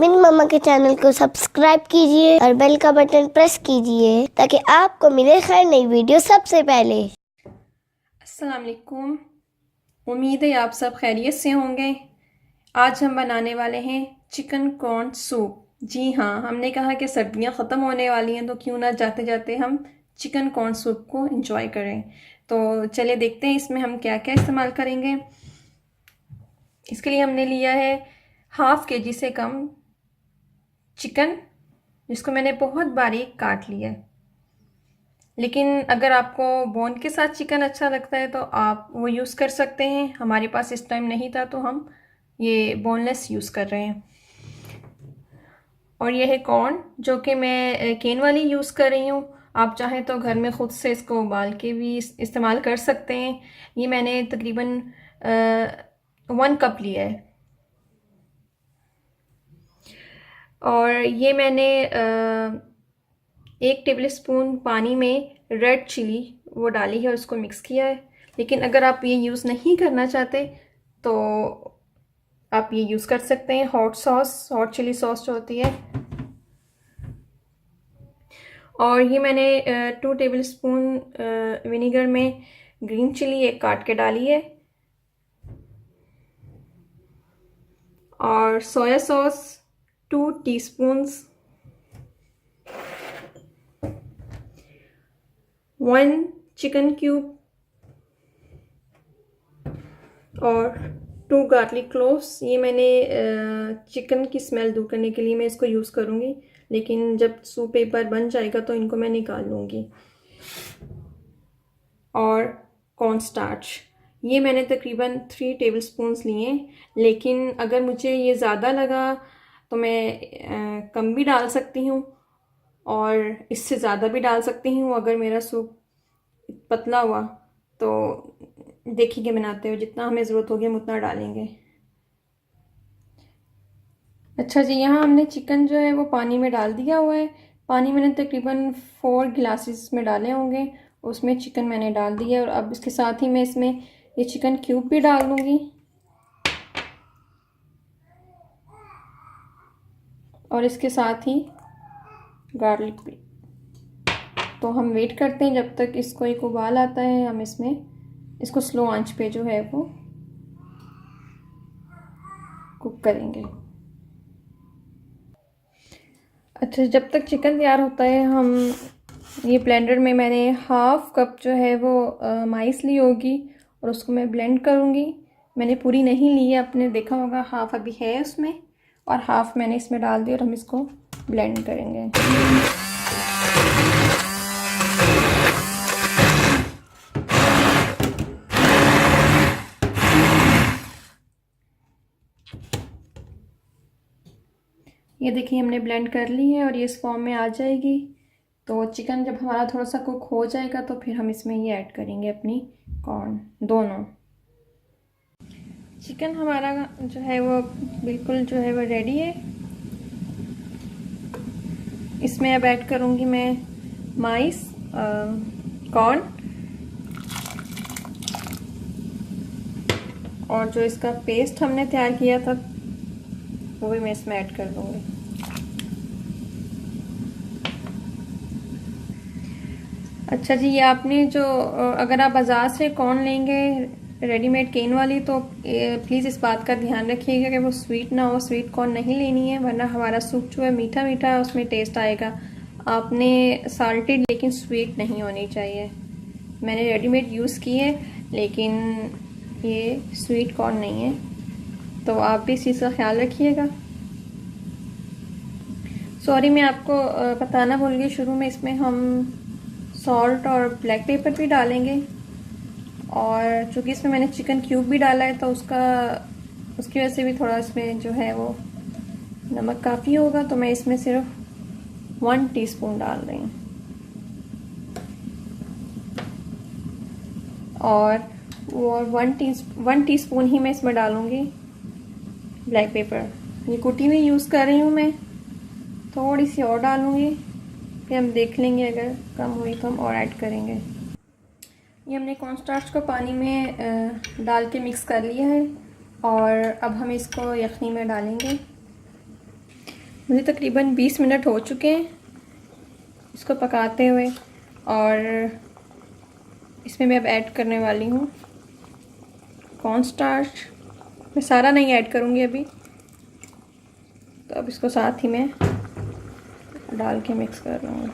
मेरी मम्मा के चैनल को सब्सक्राइब कीजिए और बेल का बटन प्रेस कीजिए ताकि आपको मिले हर नई वीडियो सबसे पहले। अस्सलाम वालेकुम। उम्मीद है आप सब खैरियत से होंगे। आज हम बनाने वाले हैं चिकन कॉर्न सूप। जी हाँ, हमने कहा कि सर्दियाँ ख़त्म होने वाली हैं तो क्यों ना जाते जाते हम चिकन कॉर्न सूप को एंजॉय करें। तो चलिए देखते हैं इसमें हम क्या क्या इस्तेमाल करेंगे। इसके लिए हमने लिया है हाफ़ kg से कम चिकन, जिसको मैंने बहुत बारीक काट लिया है। लेकिन अगर आपको बोन के साथ चिकन अच्छा लगता है तो आप वो यूज़ कर सकते हैं। हमारे पास इस टाइम नहीं था तो हम ये बोनलेस यूज़ कर रहे हैं। और ये है कॉर्न, जो कि मैं केन वाली यूज़ कर रही हूँ। आप चाहें तो घर में ख़ुद से इसको उबाल के भी इस्तेमाल कर सकते हैं। ये मैंने तकरीबन 1 कप लिया है। और ये मैंने 1 टेबल स्पून पानी में रेड चिली वो डाली है और उसको मिक्स किया है। लेकिन अगर आप ये यूज़ नहीं करना चाहते तो आप ये यूज़ कर सकते हैं hot sauce, hot chili sauce जो होती है। और ये मैंने 2 टेबल स्पून विनीगर में ग्रीन चिली एक काट के डाली है। और soya sauce 2 teaspoons, 1 chicken cube और 2 गार्लिक क्लोव्स। ये मैंने चिकन की स्मेल दूर करने के लिए मैं इसको यूज़ करूँगी, लेकिन जब सूप एक बार बन जाएगा तो इनको मैं निकाल लूँगी। और कॉर्न स्टार्च, ये मैंने तकरीबन 3 टेबल स्पून्स लिए, लेकिन अगर मुझे ये ज़्यादा लगा तो मैं कम भी डाल सकती हूँ और इससे ज़्यादा भी डाल सकती हूँ। अगर मेरा सूप पतला हुआ तो देखिए बनाते हुए जितना हमें ज़रूरत होगी हम उतना डालेंगे। अच्छा जी, यहाँ हमने चिकन जो है वो पानी में डाल दिया हुआ है। पानी मैंने तकरीबन 4 गिलासेस में डाले होंगे, उसमें चिकन मैंने डाल दिया। और अब इसके साथ ही मैं इसमें ये चिकन क्यूब भी डाल दूँगी और इसके साथ ही गार्लिक भी। तो हम वेट करते हैं जब तक इसको एक उबाल आता है। हम इसमें इसको स्लो आंच पे जो है वो कुक करेंगे। अच्छा, जब तक चिकन तैयार होता है हम ये ब्लेंडर में मैंने हाफ़ कप जो है वो माइस ली होगी और उसको मैं ब्लेंड करूँगी। मैंने पूरी नहीं ली है, आपने देखा होगा हाफ़ अभी है उसमें और हाफ़ मैंने इसमें डाल दिया और हम इसको ब्लेंड करेंगे। ये देखिए हमने ब्लेंड कर ली है और ये इस फॉर्म में आ जाएगी। तो चिकन जब हमारा थोड़ा सा कुक हो जाएगा तो फिर हम इसमें ये ऐड करेंगे अपनी कॉर्न दोनों। चिकन हमारा जो है वो बिल्कुल जो है वो रेडी है। इसमें अब ऐड करूँगी मैं माइस, कॉर्न और जो इसका पेस्ट हमने तैयार किया था वो भी मैं इसमें ऐड कर दूँगी। अच्छा जी, ये आपने जो अगर आप बाज़ार से कॉर्न लेंगे रेडीमेड केन वाली तो प्लीज़ इस बात का ध्यान रखिएगा कि वो स्वीट ना हो। स्वीट कॉर्न नहीं लेनी है, वरना हमारा सूप जो है मीठा मीठा उसमें टेस्ट आएगा। आपने साल्टेड लेकिन स्वीट नहीं होनी चाहिए। मैंने रेडीमेड यूज़ की है लेकिन ये स्वीट कॉर्न नहीं है, तो आप भी इस चीज़ का ख्याल रखिएगा। सॉरी, मैं आपको बताना भूल गई शुरू में, इसमें हम सॉल्ट और ब्लैक पेपर भी डालेंगे। और चूँकि इसमें मैंने चिकन क्यूब भी डाला है तो उसकी वजह से भी थोड़ा इसमें जो है वो नमक काफ़ी होगा, तो मैं इसमें सिर्फ 1 टीस्पून डाल रही हूँ। और वो 1 टीस्पून ही मैं इसमें डालूँगी ब्लैक पेपर। ये कुटी हुई यूज़ कर रही हूँ मैं, थोड़ी सी और डालूँगी, फिर हम देख लेंगे अगर कम हुई तो हम और ऐड करेंगे। ये हमने कॉर्न स्टार्च को पानी में डाल के मिक्स कर लिया है और अब हम इसको यखनी में डालेंगे। मुझे तकरीबन 20 मिनट हो चुके हैं इसको पकाते हुए। और इसमें मैं अब ऐड करने वाली हूँ कॉर्न स्टार्च। मैं सारा नहीं ऐड करूँगी अभी, तो अब इसको साथ ही में डाल के मिक्स कर लूँगी।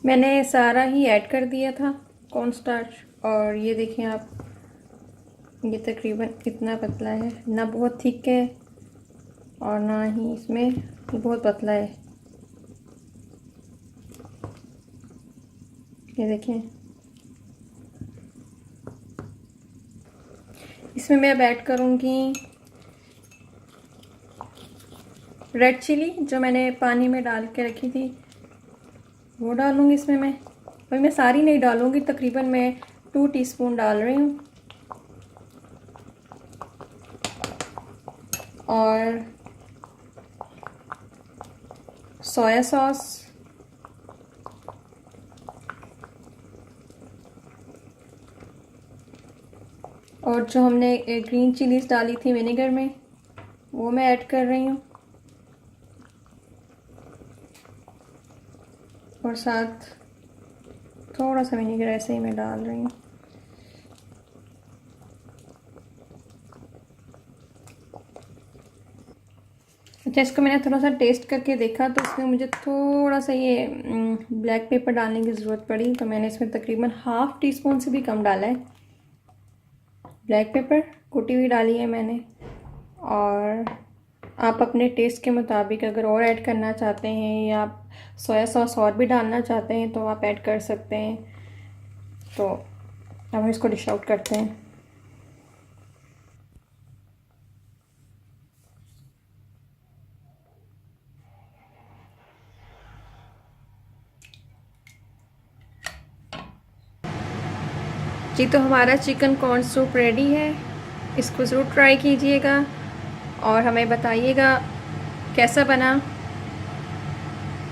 मैंने सारा ही ऐड कर दिया था कॉर्न स्टार्च, और ये देखें आप, ये तकरीबन इतना पतला है, ना बहुत थिक है और ना ही इसमें बहुत पतला है। ये देखें। इसमें मैं अब ऐड करूँगी रेड चिली, जो मैंने पानी में डाल के रखी थी वो डालूँगी इसमें मैं। अभी मैं सारी नहीं डालूँगी, तकरीबन मैं 2 टीस्पून डाल रही हूँ। और सोया सॉस, और जो हमने ग्रीन चिलीज डाली थी विनेगर में वो मैं ऐड कर रही हूँ, और साथ थोड़ा सा विनेगर ऐसे ही मैं डाल रही हूँ। अच्छा, इसको मैंने थोड़ा सा टेस्ट करके देखा तो इसमें मुझे थोड़ा सा ये ब्लैक पेपर डालने की ज़रूरत पड़ी, तो मैंने इसमें तकरीबन ½ टीस्पून से भी कम डाला है ब्लैक पेपर, कुटी हुई डाली है मैंने। और आप अपने टेस्ट के मुताबिक अगर और ऐड करना चाहते हैं या आप सोया सॉस और भी डालना चाहते हैं तो आप ऐड कर सकते हैं। तो अब हम इसको डिश आउट करते हैं। जी, तो हमारा चिकन कॉर्न सूप रेडी है। इसको ज़रूर ट्राई कीजिएगा और हमें बताइएगा कैसा बना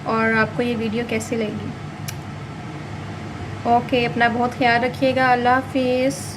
और आपको ये वीडियो कैसी लगी। ओके, अपना बहुत ख्याल रखिएगा। अल्लाह हाफिज़।